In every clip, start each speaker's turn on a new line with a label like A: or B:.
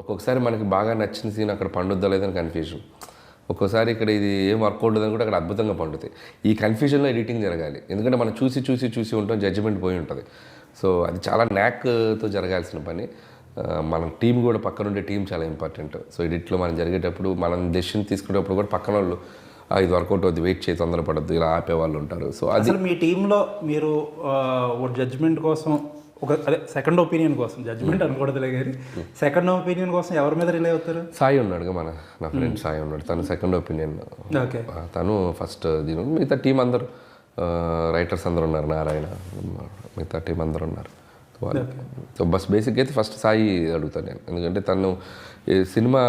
A: ఒక్కొక్కసారి మనకి బాగా నచ్చిన సీన్ అక్కడ పండుద్దా లేదని కన్ఫ్యూజన్. ఒక్కోసారి ఇక్కడ ఇది ఏం వర్కౌట్ అని కూడా అక్కడ అద్భుతంగా పండుతాయి. ఈ కన్ఫ్యూజన్లో ఎడిటింగ్ జరగాలి. ఎందుకంటే మనం చూసి ఉంటాం, జడ్జిమెంట్ పోయి ఉంటుంది. సో అది చాలా న్యాక్తో జరగాల్సిన పని. మన టీం కూడా పక్కనుండే టీం చాలా ఇంపార్టెంట్. సో ఎడిట్లో మనం జరిగేటప్పుడు మనం డెసిషన్ తీసుకునేటప్పుడు కూడా పక్కన వాళ్ళు ఇది వర్కౌట్ అవుతుంది, వెయిట్ చేసి తొందరపడద్దు, ఇలా ఆపే వాళ్ళు ఉంటారు. సో అది
B: అసలు మీ టీంలో మీరు జడ్జిమెంట్ కోసం అదే సెకండ్ ఒపీనియన్ కోసం, జడ్జిమెంట్ అనకూడదులే కానీ సెకండ్ ఒపీనియన్ కోసం ఎవరి మీద రిలే అవుతారు?
A: సాయి ఉన్నాడుగా, నా ఫ్రెండ్ సాయి ఉన్నాడు. తను సెకండ్ ఒపీనియన్.
B: ఓకే,
A: తను ఫస్ట్ దీని మిగతా టీం అందరూ రైటర్స్ అందరూ ఉన్నారు, నారాయణ మిగతా టీం అందరూ ఉన్నారు. సో బేసిక్ అయితే ఫస్ట్ సాయి అడుగుతాను నేను, ఎందుకంటే తను సినిమా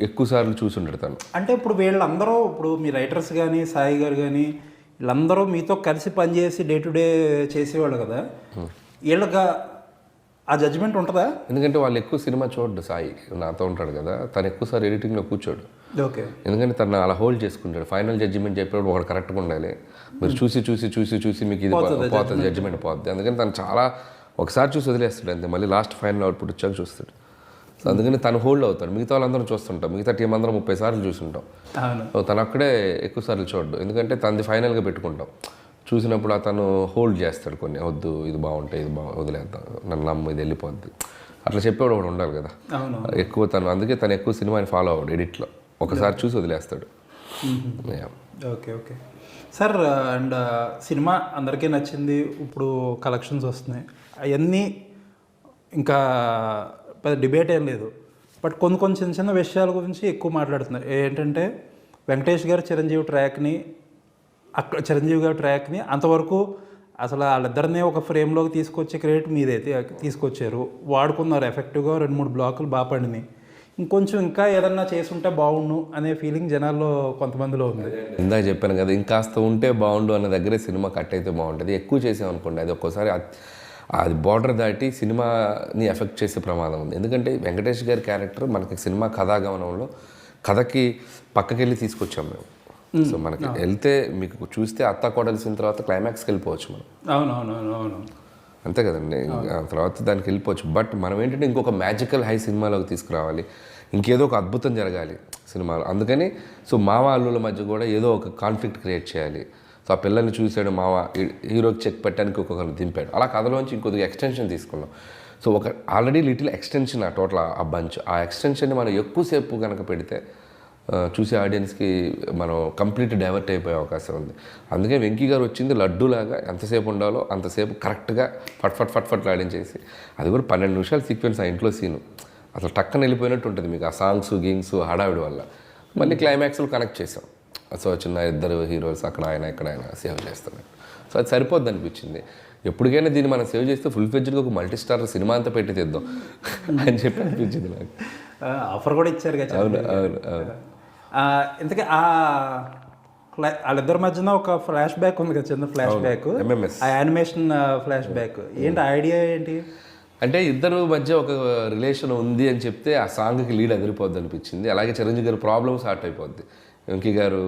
A: ఎక్కువ సార్లు చూసుంటాడు తను.
B: అంటే ఇప్పుడు వీళ్ళందరూ, ఇప్పుడు మీ రైటర్స్ కానీ సాయి గారు కానీ వీళ్ళందరూ మీతో కలిసి పనిచేసి డే టు డే చేసేవాళ్ళు కదా, వీళ్ళగా ఆ జడ్జిమెంట్ ఉంటుందా?
A: ఎందుకంటే వాళ్ళు ఎక్కువ సినిమా చూడడు. సాయి నాతో ఉంటాడు కదా, తను ఎక్కువసారి ఎడిటింగ్లో కూర్చోడు.
B: ఓకే,
A: ఎందుకంటే తను అలా హోల్డ్ చేసుకుంటాడు. ఫైనల్ జడ్జిమెంట్ చెప్పేటప్పుడు ఒకటి కరెక్ట్గా ఉండాలి. మీరు చూసి మీకు ఇది పోతుంది, జడ్జిమెంట్ పోతుంది. అందుకని తను చాలా ఒకసారి చూసి వదిలేస్తాడు అంతే, మళ్ళీ లాస్ట్ ఫైనల్ అవుట్పుట్ వచ్చాక చూస్తాడు. సో అందుకని తను హోల్డ్ అవుతాడు. మిగతా వాళ్ళందరం చూస్తుంటాం, మిగతా టీం అందరం 30 సార్లు చూసుంటాం. తను అక్కడే ఎక్కువ సార్లు చూడడు, ఎందుకంటే తనది ఫైనల్గా పెట్టుకుంటాం. చూసినప్పుడు అతను హోల్డ్ చేస్తాడు కొన్ని, వద్దు ఇది బాగుంటాయి, ఇది వదిలేద్దాం, నన్ను నమ్ము, ఇది వెళ్ళిపోద్ది, అట్లా చెప్పేవాడు ఒకటి ఉండాలి కదా ఎక్కువ. అందుకే తను ఎక్కువ సినిమాని ఫాలో అవ్వడు ఎడిట్లో, ఒకసారి చూసి వదిలేస్తాడు.
B: Okay okay sir. And cinema అందరికీ నచ్చింది, ఇప్పుడు కలెక్షన్స్ వస్తున్నాయి, అవన్నీ ఇంకా పెద్ద డిబేట్ ఏం లేదు. బట్ కొన్ని చిన్న చిన్న విషయాల గురించి ఎక్కువ మాట్లాడుతున్నారు. ఏంటంటే వెంకటేష్ గారు చిరంజీవి గారి ట్రాక్ని అంతవరకు అసలు వాళ్ళిద్దరినీ ఒక ఫ్రేమ్లోకి తీసుకొచ్చే క్రెడిట్ మీదైతే తీసుకొచ్చారు, వాడుకున్నారు ఎఫెక్టివ్గా. 2-3 బ్లాకులు బాగా పడినాయి. ఇంకొంచెం ఇంకా ఏదన్నా చేసుంటే బాగుండు అనే ఫీలింగ్ జనాల్లో కొంతమందిలో ఉంది.
A: ఇందాక చెప్పాను కదా, ఇంకాస్త ఉంటే బాగుండు అన్న దగ్గరే సినిమా కట్ అయితే బాగుంటుంది. ఎక్కువ చేసామనుకోండి అది ఒక్కోసారి అది బార్డర్ దాటి సినిమాని ఎఫెక్ట్ చేసే ప్రమాదం ఉంది. ఎందుకంటే వెంకటేష్ గారి క్యారెక్టర్ మనకి సినిమా కథాగమనంలో కథకి పక్కకెళ్ళి తీసుకొచ్చాం మేము. సో మనకి వెళ్తే మీకు చూస్తే అత్త కోడలిసిన తర్వాత క్లైమాక్స్కి వెళ్ళిపోవచ్చు మనం.
B: అవును
A: అంతే కదండి, తర్వాత దానికి వెళ్ళిపోవచ్చు. బట్ మనం ఏంటంటే ఇంకొక మ్యాజికల్ హై సినిమాలోకి తీసుకురావాలి, ఇంకేదో ఒక అద్భుతం జరగాలి సినిమాలో. అందుకని సో మావ అల్లుల మధ్య కూడా ఏదో ఒక కాన్ఫ్లిక్ట్ క్రియేట్ చేయాలి. సో ఆ పిల్లల్ని చూసాడు మావ, హీరోకి చెక్ పెట్టడానికి ఒక్కొక్కరిని దింపాడు, అలా కథలోంచి ఇంకొద్దిగా ఎక్స్టెన్షన్ తీసుకున్నాం. సో ఒక ఆల్రెడీ లిటిల్ ఎక్స్టెన్షన్ ఆ టోటల్ ఆ బంచ్, ఆ ఎక్స్టెన్షన్ని మనం ఎక్కువసేపు కనుక పెడితే చూసే ఆడియన్స్కి మనం కంప్లీట్ డైవర్ట్ అయిపోయే అవకాశం ఉంది. అందుకే వెంకీ గారు వచ్చింది లడ్డూలాగా, ఎంతసేపు ఉండాలో అంతసేపు కరెక్ట్గా ఫట్ ఆడించేసి, అది కూడా 12 నిమిషాలు సీక్వెన్స్ ఆ ఇంట్లో సీను అసలు టక్కన వెళ్ళిపోయినట్టు ఉంటుంది మీకు ఆ సాంగ్స్ గింగ్స్ హడావిడి వల్ల. మళ్ళీ క్లైమాక్స్లో కనెక్ట్ చేసాం. సో చిన్న ఇద్దరు హీరోస్ అక్కడ ఆయన ఇక్కడ ఆయన సేవ్ చేస్తున్నారు. సో అది సరిపోద్ది అనిపించింది. ఎప్పటికైనా దీన్ని మనం సేవ్ చేస్తే ఫుల్ ఫ్లెడ్జ్డ్గా ఒక మల్టీ స్టార్ సినిమా అంతా పెట్టి తెద్దాం అని చెప్పి అనిపించింది నాకు.
B: ఆఫర్ కూడా ఇచ్చారు కదా.
A: అవును.
B: ఇంతకీ వాళ్ళిద్దరి మధ్యన ఒక ఫ్లాష్ బ్యాక్ ఉంది కదా, చిన్న ఫ్లాష్ బ్యాక్, ఆ యానిమేషన్ ఫ్లాష్ బ్యాక్ ఏంటి ఐడియా ఏంటి?
A: అంటే ఇద్దరు మధ్య ఒక రిలేషన్ ఉంది అని చెప్తే ఆ సాంగ్కి లీడ్ అదిరిపోద్ది అనిపించింది. అలాగే చిరంజీవి గారు ప్రాబ్లమ్ సార్ట్ అయిపోద్ది, వెంకీ గారు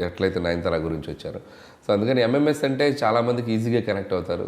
A: ఎట్లయితే నయనతార గురించి వచ్చారు. సో అందుకని ఎంఎంఎస్ అంటే చాలామందికి ఈజీగా కనెక్ట్ అవుతారు.